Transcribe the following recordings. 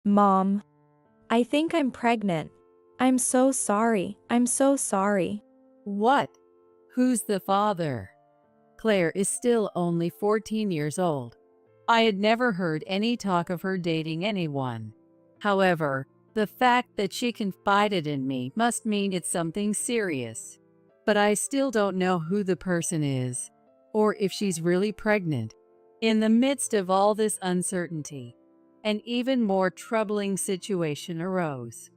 Mom, I think I'm pregnant. I'm so sorry. I'm so sorry. What? Who's the father? Claire is still only 14 years old. I had never heard any talk of her dating anyone. However, the fact that she confided in me must mean it's something serious. But I still don't know who the person is, or if she's really pregnant. In the midst of all this uncertainty, an even more troubling situation arose.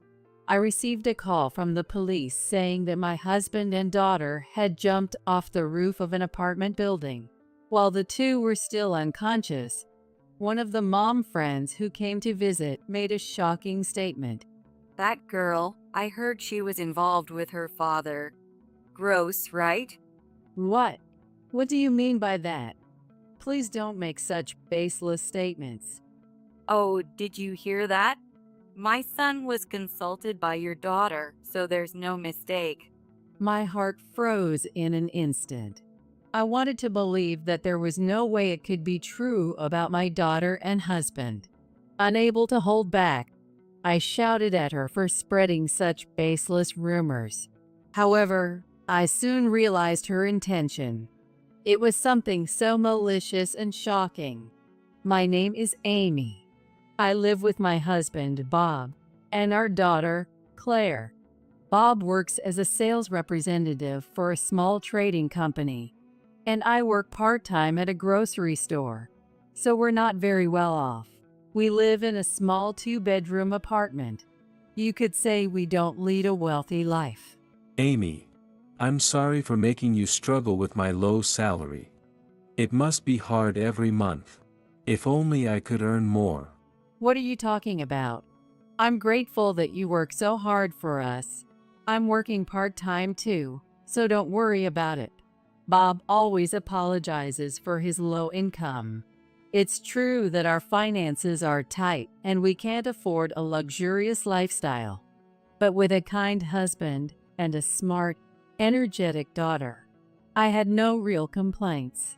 I received a call from the police saying that my husband and daughter had jumped off the roof of an apartment building. While the two were still unconscious, one of the mom friends who came to visit made a shocking statement. That girl, I heard she was involved with her father. Gross, right? What? What do you mean by that? Please don't make such baseless statements. Oh, did you hear that? My son was consulted by your daughter, so there's no mistake. My heart froze in an instant. I wanted to believe that there was no way it could be true about my daughter and husband. Unable to hold back, I shouted at her for spreading such baseless rumors. However, I soon realized her intention. It was something so malicious and shocking. My name is Amy. I live with my husband, Bob, and our daughter, Claire. Bob works as a sales representative for a small trading company, and I work part-time at a grocery store, so we're not very well off. We live in a small 2-bedroom apartment. You could say we don't lead a wealthy life. Amy, I'm sorry for making you struggle with my low salary. It must be hard every month. If only I could earn more. What are you talking about? I'm grateful that you work so hard for us. I'm working part-time too, so don't worry about it. Bob always apologizes for his low income. It's true that our finances are tight and we can't afford a luxurious lifestyle. But with a kind husband and a smart, energetic daughter, I had no real complaints.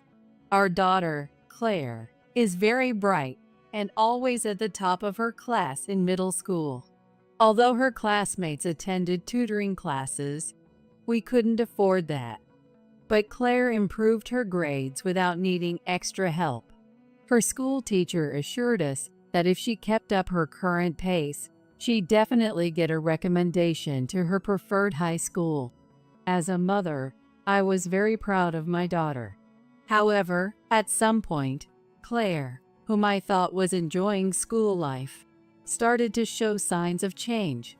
Our daughter, Claire, is very bright and always at the top of her class in middle school. Although her classmates attended tutoring classes, we couldn't afford that. But Claire improved her grades without needing extra help. Her school teacher assured us that if she kept up her current pace, she'd definitely get a recommendation to her preferred high school. As a mother, I was very proud of my daughter. However, at some point, Claire, whom I thought was enjoying school life, started to show signs of change.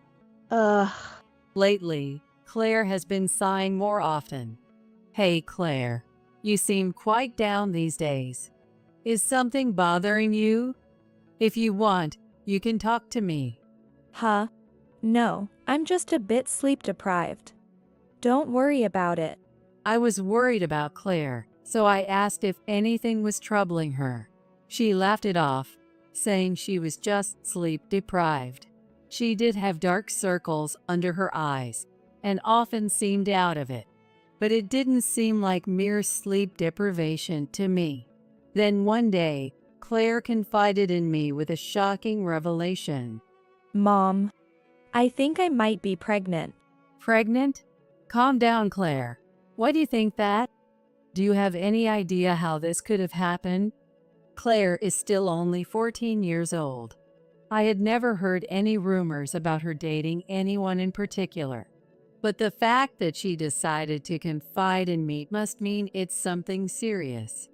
Lately, Claire has been sighing more often. Hey Claire, you seem quite down these days. Is something bothering you? If you want, you can talk to me. Huh? No, I'm just a bit sleep deprived. Don't worry about it. I was worried about Claire, so I asked if anything was troubling her. She laughed it off, saying she was just sleep deprived. She did have dark circles under her eyes and often seemed out of it, but it didn't seem like mere sleep deprivation to me. Then one day, Claire confided in me with a shocking revelation. Mom, I think I might be pregnant. Pregnant? Calm down, Claire. Why do you think that? Do you have any idea how this could have happened? Claire is still only 14 years old. I had never heard any rumors about her dating anyone in particular. But the fact that she decided to confide in me must mean it's something serious.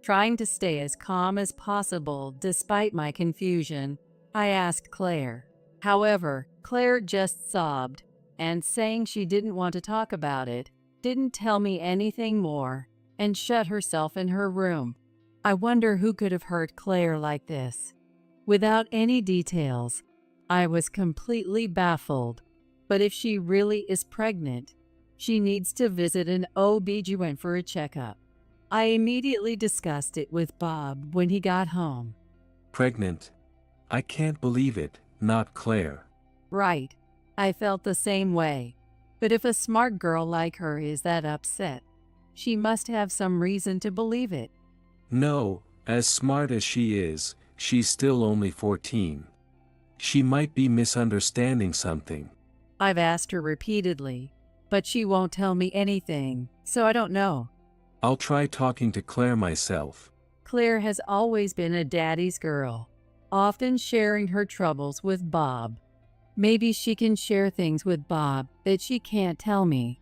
Trying to stay as calm as possible despite my confusion, I asked Claire. However, Claire just sobbed, and saying she didn't want to talk about it, didn't tell me anything more, and shut herself in her room. I wonder who could have hurt Claire like this. Without any details, I was completely baffled. But if she really is pregnant, she needs to visit an OB/GYN for a checkup. I immediately discussed it with Bob when he got home. Pregnant? I can't believe it, not Claire. Right. I felt the same way. But if a smart girl like her is that upset, she must have some reason to believe it. No, as smart as she is, she's still only 14. She might be misunderstanding something. I've asked her repeatedly, but she won't tell me anything, so I don't know. I'll try talking to Claire myself. Claire has always been a daddy's girl, often sharing her troubles with Bob. Maybe she can share things with Bob that she can't tell me.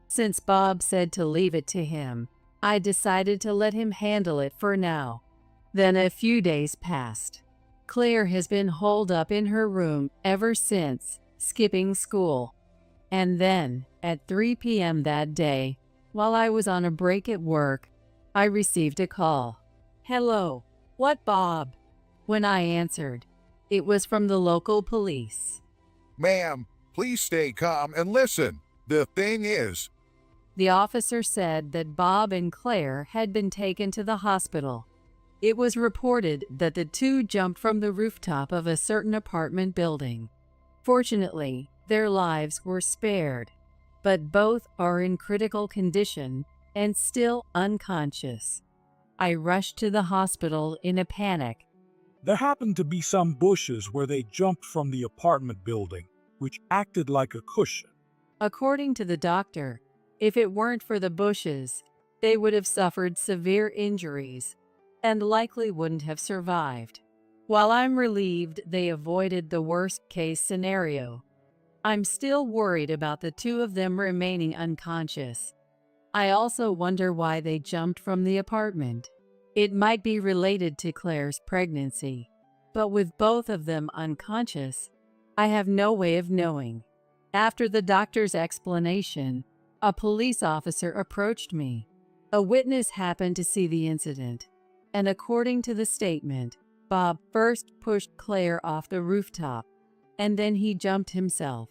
Since Bob said to leave it to him, I decided to let him handle it for now. Then a few days passed. Claire has been holed up in her room ever since, skipping school. And then, at 3 p.m. that day, while I was on a break at work, I received a call. "Hello, what, Bob?" When I answered, it was from the local police. Ma'am, please stay calm and listen. The thing is, The officer said that Bob and Claire had been taken to the hospital. It was reported that the two jumped from the rooftop of a certain apartment building. Fortunately, their lives were spared, but both are in critical condition and still unconscious. I rushed to the hospital in a panic. There happened to be some bushes where they jumped from the apartment building, which acted like a cushion. According to the doctor, if it weren't for the bushes, they would have suffered severe injuries and likely wouldn't have survived. While I'm relieved they avoided the worst-case scenario, I'm still worried about the two of them remaining unconscious. I also wonder why they jumped from the apartment. It might be related to Claire's pregnancy, but with both of them unconscious, I have no way of knowing. After the doctor's explanation, a police officer approached me. A witness happened to see the incident, and according to the statement, Bob first pushed Claire off the rooftop, and then he jumped himself.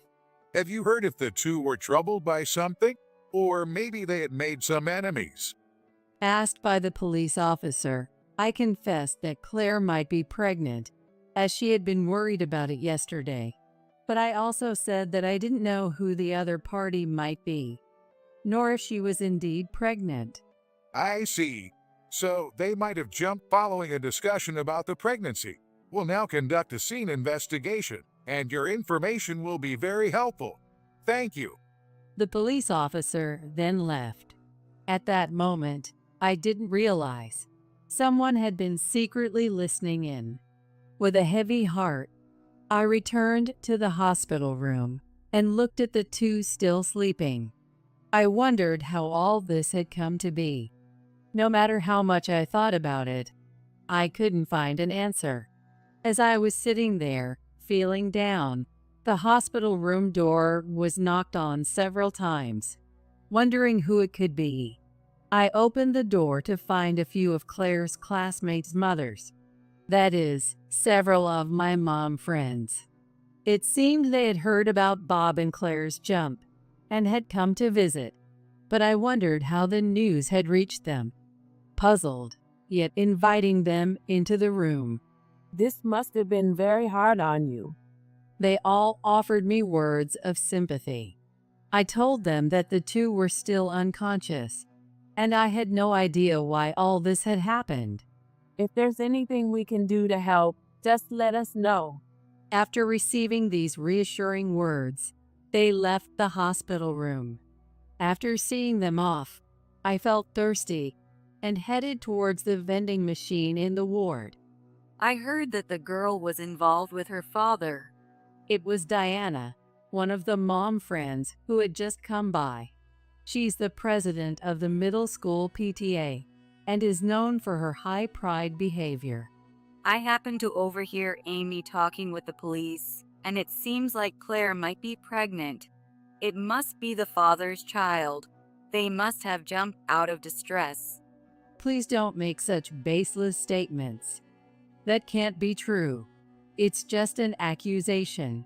have you heard if the two were troubled by something? Or maybe they had made some enemies? Asked by the police officer, I confessed that Claire might be pregnant, as she had been worried about it yesterday. But I also said that I didn't know who the other party might be, nor if she was indeed pregnant. I see. So they might have jumped following a discussion about the pregnancy. We'll now conduct a scene investigation, and your information will be very helpful. Thank you. The police officer then left. At that moment, I didn't realize someone had been secretly listening in. With a heavy heart, I returned to the hospital room and looked at the two still sleeping. I wondered how all this had come to be. No matter how much I thought about it, I couldn't find an answer. As I was sitting there, feeling down, the hospital room door was knocked on several times. Wondering who it could be, I opened the door to find a few of Claire's classmates' mothers. That is, several of my mom friends. It seemed they had heard about Bob and Claire's jump and had come to visit, but I wondered how the news had reached them. Puzzled, yet inviting them into the room. This must have been very hard on you. They all offered me words of sympathy. I told them that the two were still unconscious, and I had no idea why all this had happened. If there's anything we can do to help, just let us know. After receiving these reassuring words, they left the hospital room. After seeing them off, I felt thirsty and headed towards the vending machine in the ward. I heard that the girl was involved with her father. It was Diana, one of the mom friends who had just come by. She's the president of the middle school PTA and is known for her high pride behavior. I happened to overhear Amy talking with the police, and it seems like Claire might be pregnant. It must be the father's child. They must have jumped out of distress. Please don't make such baseless statements. That can't be true. It's just an accusation.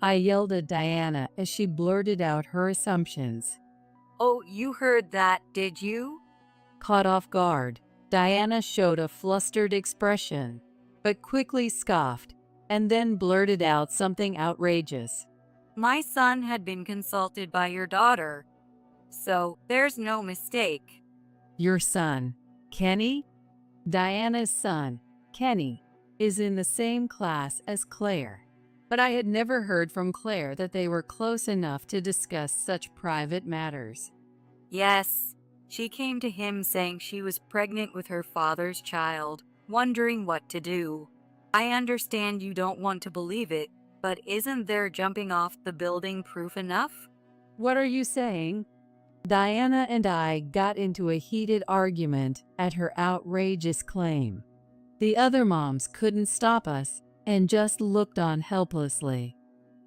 I yelled at Diana as she blurted out her assumptions. Oh, you heard that, did you? Caught off guard, Diana showed a flustered expression, but quickly scoffed and then blurted out something outrageous. My son had been consulted by your daughter, so there's no mistake. Your son, Kenny? Diana's son, Kenny, is in the same class as Claire. But I had never heard from Claire that they were close enough to discuss such private matters. Yes, she came to him saying she was pregnant with her father's child, wondering what to do. I understand you don't want to believe it, but isn't their jumping off the building proof enough? What are you saying? Diana and I got into a heated argument at her outrageous claim. The other moms couldn't stop us and just looked on helplessly.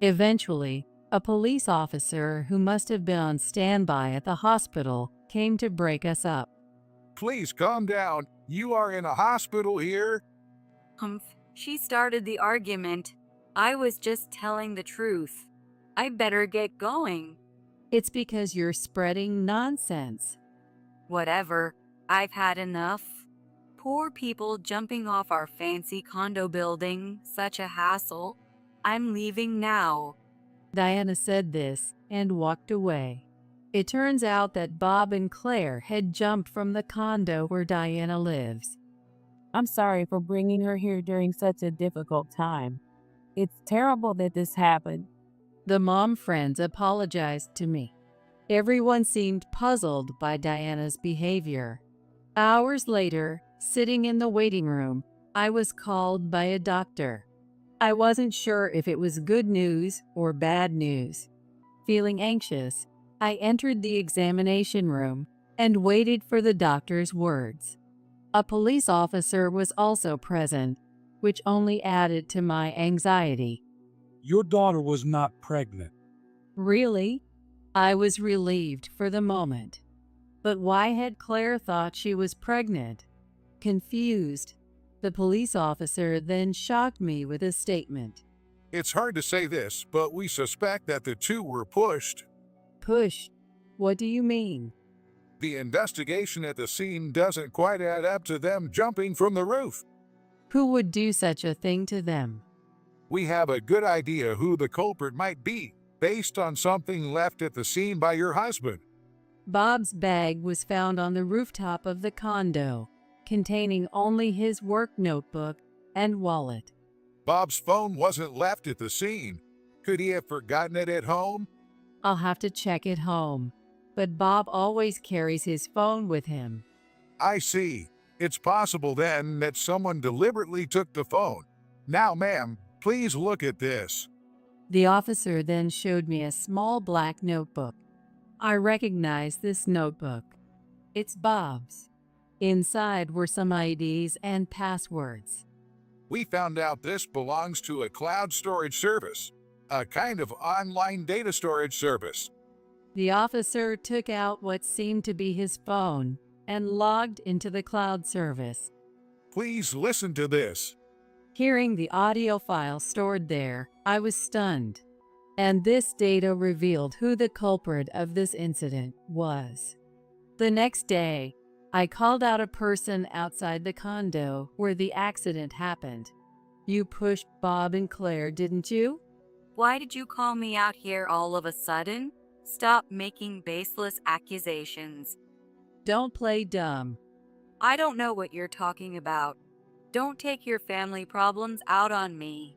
Eventually, a police officer who must have been on standby at the hospital came to break us up. Please calm down. You are in a hospital here. She started the argument. I was just telling the truth. I better get going. It's because you're spreading nonsense. Whatever. I've had enough. Poor people jumping off our fancy condo building, such a hassle. I'm leaving now. Diana said this and walked away. It turns out that Bob and Claire had jumped from the condo where Diana lives. I'm sorry for bringing her here during such a difficult time. It's terrible that this happened. The mom friends apologized to me. Everyone seemed puzzled by Diana's behavior. Hours later, sitting in the waiting room, I was called by a doctor. I wasn't sure if it was good news or bad news. Feeling anxious, I entered the examination room and waited for the doctor's words. A police officer was also present, which only added to my anxiety. Your daughter was not pregnant. Really? I was relieved for the moment. But why had Claire thought she was pregnant? Confused, the police officer then shocked me with a statement. It's hard to say this, but we suspect that the two were pushed. Push? What do you mean? The investigation at the scene doesn't quite add up to them jumping from the roof. Who would do such a thing to them? We have a good idea who the culprit might be, based on something left at the scene by your husband. Bob's bag was found on the rooftop of the condo, containing only his work notebook and wallet. Bob's phone wasn't left at the scene. Could he have forgotten it at home? I'll have to check at home, but Bob always carries his phone with him. I see. It's possible then that someone deliberately took the phone. Now, ma'am, please look at this. The officer then showed me a small black notebook. I recognized this notebook. It's Bob's. Inside were some IDs and passwords. We found out this belongs to a cloud storage service, a kind of online data storage service. The officer took out what seemed to be his phone and logged into the cloud service. Please listen to this. Hearing the audio file stored there, I was stunned. And this data revealed who the culprit of this incident was. The next day, I called out a person outside the condo where the accident happened. You pushed Bob and Claire, didn't you? Why did you call me out here all of a sudden? Stop making baseless accusations. Don't play dumb. I don't know what you're talking about. Don't take your family problems out on me.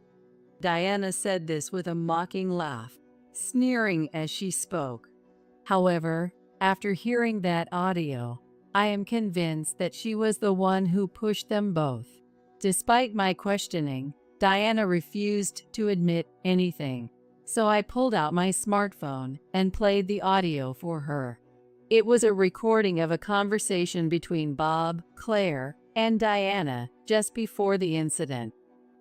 Diana said this with a mocking laugh, sneering as she spoke. However, after hearing that audio, I am convinced that she was the one who pushed them both. Despite my questioning, Diana refused to admit anything, so I pulled out my smartphone and played the audio for her. It was a recording of a conversation between Bob, Claire, and Diana just before the incident.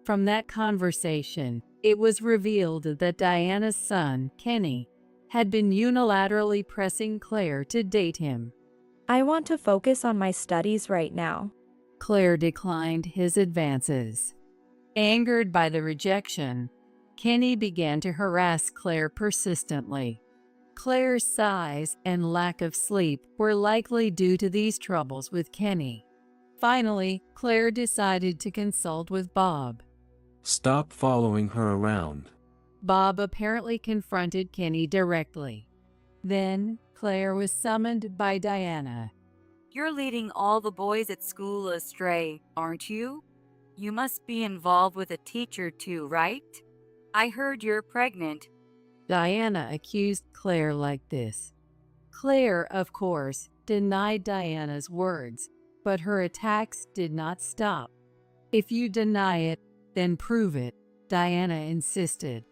From that conversation, it was revealed that Diana's son, Kenny, had been unilaterally pressing Claire to date him. I want to focus on my studies right now. Claire declined his advances. Angered by the rejection, Kenny began to harass Claire persistently. Claire's sighs and lack of sleep were likely due to these troubles with Kenny. Finally, Claire decided to consult with Bob. Stop following her around. Bob apparently confronted Kenny directly. Then, Claire was summoned by Diana. You're leading all the boys at school astray, aren't you? You must be involved with a teacher too, right? I heard you're pregnant. Diana accused Claire like this. Claire, of course, denied Diana's words, but her attacks did not stop. If you deny it, then prove it, Diana insisted,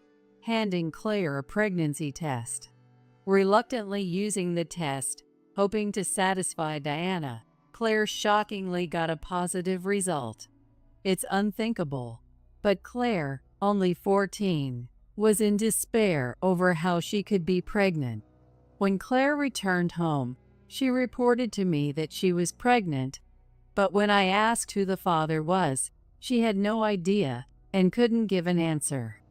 handing Claire a pregnancy test. Reluctantly using the test, hoping to satisfy Diana, Claire shockingly got a positive result. It's unthinkable, but Claire, only 14, was in despair over how she could be pregnant. When Claire returned home, she reported to me that she was pregnant, but when I asked who the father was, she had no idea and couldn't give an answer.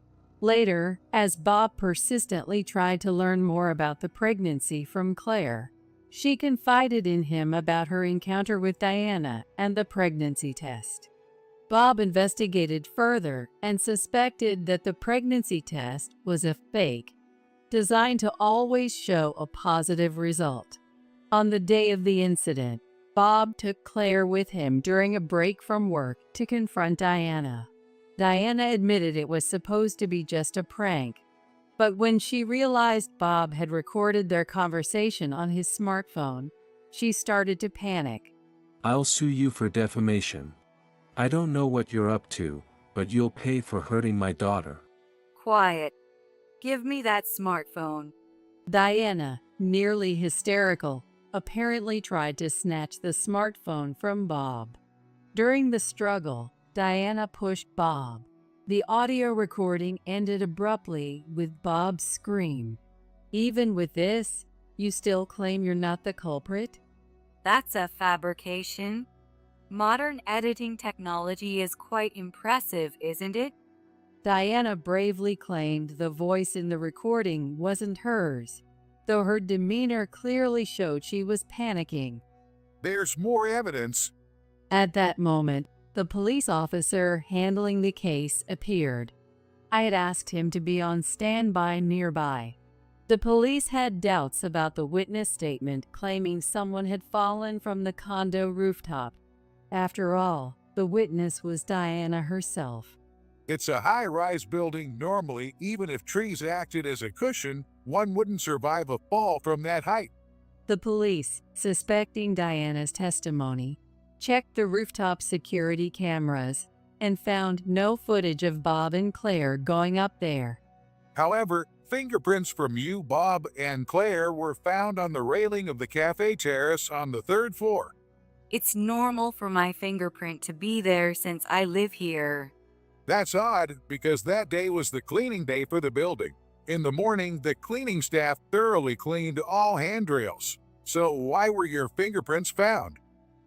Later, as Bob persistently tried to learn more about the pregnancy from Claire, she confided in him about her encounter with Diana and the pregnancy test. Bob investigated further and suspected that the pregnancy test was a fake, designed to always show a positive result. On the day of the incident, Bob took Claire with him during a break from work to confront Diana. Diana admitted it was supposed to be just a prank, but when she realized Bob had recorded their conversation on his smartphone, she started to panic. I'll sue you for defamation. I don't know what you're up to, but you'll pay for hurting my daughter. Quiet. Give me that smartphone. Diana, nearly hysterical, apparently tried to snatch the smartphone from Bob. During the struggle, Diana pushed Bob. The audio recording ended abruptly with Bob's scream. Even with this, you still claim you're not the culprit? That's a fabrication. Modern editing technology is quite impressive, isn't it? Diana bravely claimed the voice in the recording wasn't hers, though her demeanor clearly showed she was panicking. There's more evidence. At that moment, the police officer handling the case appeared. I had asked him to be on standby nearby. The police had doubts about the witness statement claiming someone had fallen from the condo rooftop. After all, the witness was Diana herself. It's a high-rise building. Normally, even if trees acted as a cushion, one wouldn't survive a fall from that height. The police, suspecting Diana's testimony, checked the rooftop security cameras and found no footage of Bob and Claire going up there. However, fingerprints from you, Bob, and Claire were found on the railing of the cafe terrace on the 3rd floor. It's normal for my fingerprint to be there since I live here. That's odd, because that day was the cleaning day for the building. In the morning, the cleaning staff thoroughly cleaned all handrails. So why were your fingerprints found?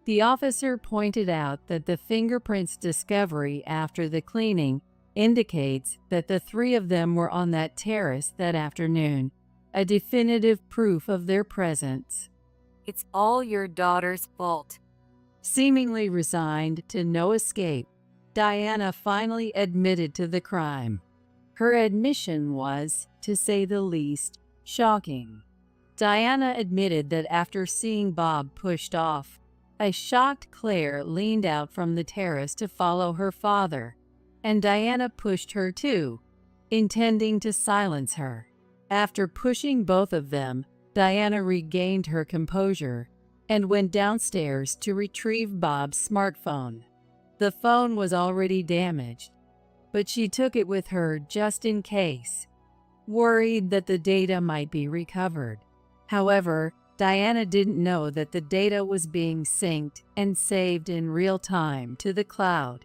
The officer pointed out that the fingerprints discovery after the cleaning indicates that the 3 of them were on that terrace that afternoon, a definitive proof of their presence. It's all your daughter's fault. Seemingly resigned to no escape, Diana finally admitted to the crime. Her admission was, to say the least, shocking. Diana admitted that after seeing Bob pushed off, a shocked Claire leaned out from the terrace to follow her father, and Diana pushed her too, intending to silence her. After pushing both of them, Diana regained her composure and went downstairs to retrieve Bob's smartphone. The phone was already damaged, but she took it with her just in case, worried that the data might be recovered. However, Diana didn't know that the data was being synced and saved in real time to the cloud.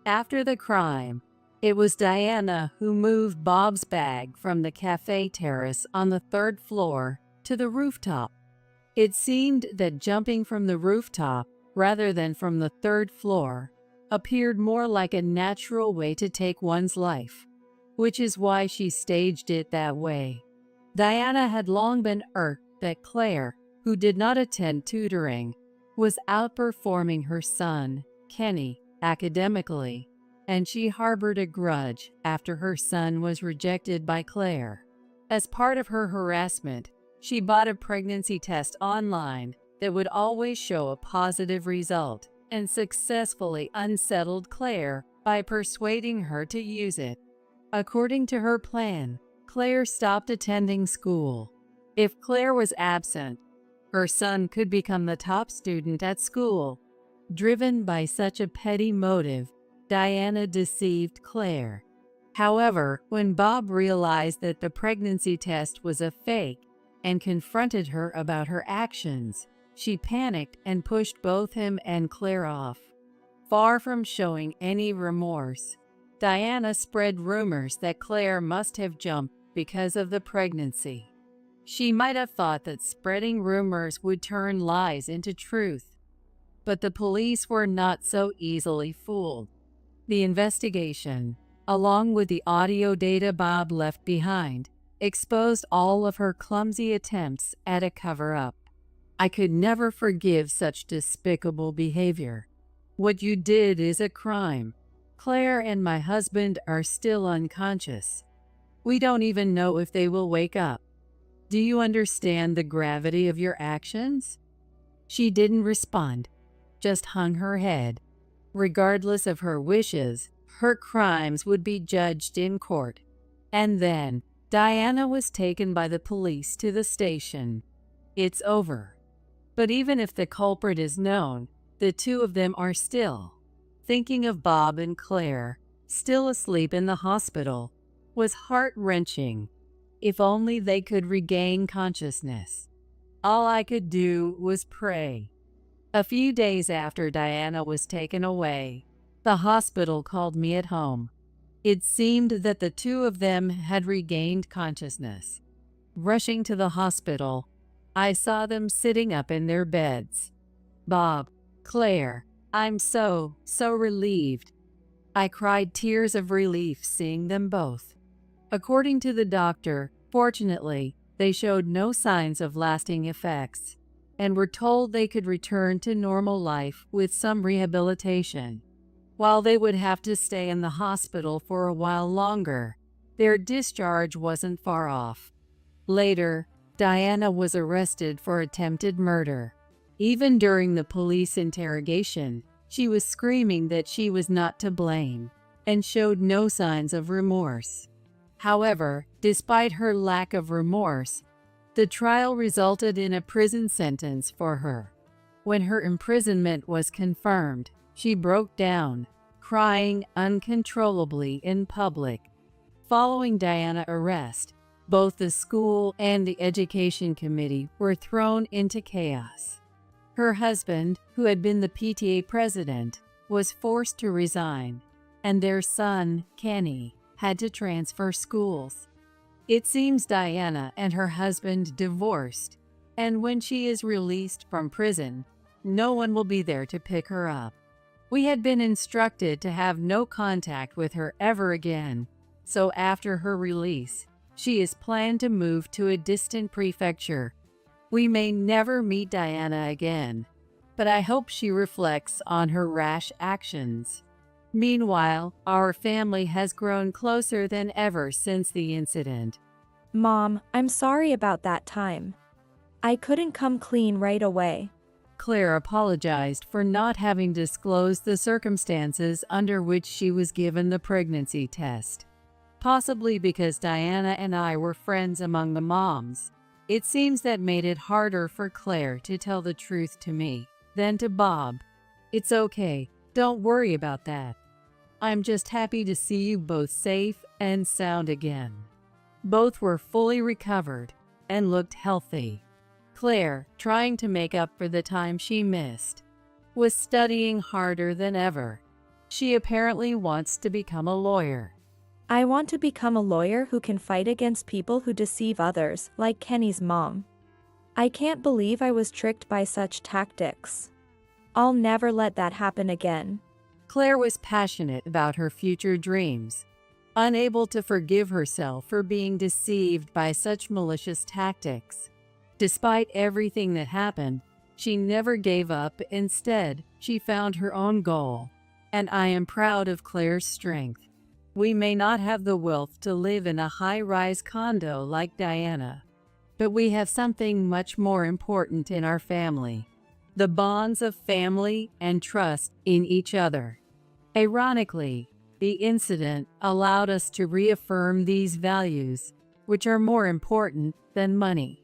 After the crime, it was Diana who moved Bob's bag from the cafe terrace on the 3rd floor to the rooftop. It seemed that jumping from the rooftop, rather than from the 3rd floor, appeared more like a natural way to take one's life, which is why she staged it that way. Diana had long been irked that Claire, who did not attend tutoring, was outperforming her son, Kenny, academically, and she harbored a grudge after her son was rejected by Claire. As part of her harassment, she bought a pregnancy test online that would always show a positive result and successfully unsettled Claire by persuading her to use it. According to her plan, Claire stopped attending school. If Claire was absent, her son could become the top student at school. Driven by such a petty motive, Diana deceived Claire. However, when Bob realized that the pregnancy test was a fake and confronted her about her actions, she panicked and pushed both him and Claire off. Far from showing any remorse, Diana spread rumors that Claire must have jumped because of the pregnancy. She might have thought that spreading rumors would turn lies into truth. But the police were not so easily fooled. The investigation, along with the audio data Bob left behind, exposed all of her clumsy attempts at a cover-up. I could never forgive such despicable behavior. What you did is a crime. Claire and my husband are still unconscious. We don't even know if they will wake up. Do you understand the gravity of your actions? She didn't respond, just hung her head. Regardless of her wishes, her crimes would be judged in court. And then, Diana was taken by the police to the station. It's over. But even if the culprit is known, the two of them are still. Thinking of Bob and Claire, still asleep in the hospital, was heart-wrenching. If only they could regain consciousness. All I could do was pray. A few days after Diana was taken away, the hospital called me at home. It seemed that the two of them had regained consciousness. Rushing to the hospital, I saw them sitting up in their beds. Bob, Claire, I'm so relieved. I cried tears of relief seeing them both. According to the doctor, fortunately, they showed no signs of lasting effects and were told they could return to normal life with some rehabilitation. While they would have to stay in the hospital for a while longer, their discharge wasn't far off. Later, Diana was arrested for attempted murder. Even during the police interrogation, she was screaming that she was not to blame and showed no signs of remorse. However, despite her lack of remorse, the trial resulted in a prison sentence for her. When her imprisonment was confirmed, she broke down, crying uncontrollably in public. Following Diana's arrest, both the school and the education committee were thrown into chaos. Her husband, who had been the PTA president, was forced to resign, and their son, Kenny, had to transfer schools. It seems Diana and her husband divorced, and when she is released from prison, no one will be there to pick her up. We had been instructed to have no contact with her ever again, so after her release, she is planned to move to a distant prefecture. We may never meet Diana again, but I hope she reflects on her rash actions. Meanwhile, our family has grown closer than ever since the incident. Mom, I'm sorry about that time. I couldn't come clean right away. Claire apologized for not having disclosed the circumstances under which she was given the pregnancy test. Possibly because Diana and I were friends among the moms. It seems that made it harder for Claire to tell the truth to me than to Bob. It's okay, don't worry about that. I'm just happy to see you both safe and sound again. Both were fully recovered and looked healthy. Claire, trying to make up for the time she missed, was studying harder than ever. She apparently wants to become a lawyer. I want to become a lawyer who can fight against people who deceive others, like Kenny's mom. I can't believe I was tricked by such tactics. I'll never let that happen again. Claire was passionate about her future dreams, unable to forgive herself for being deceived by such malicious tactics. Despite everything that happened, she never gave up. Instead, she found her own goal, and I am proud of Claire's strength. We may not have the wealth to live in a high-rise condo like Diana, but we have something much more important in our family: the bonds of family and trust in each other. Ironically, The incident allowed us to reaffirm these values, which are more important than money.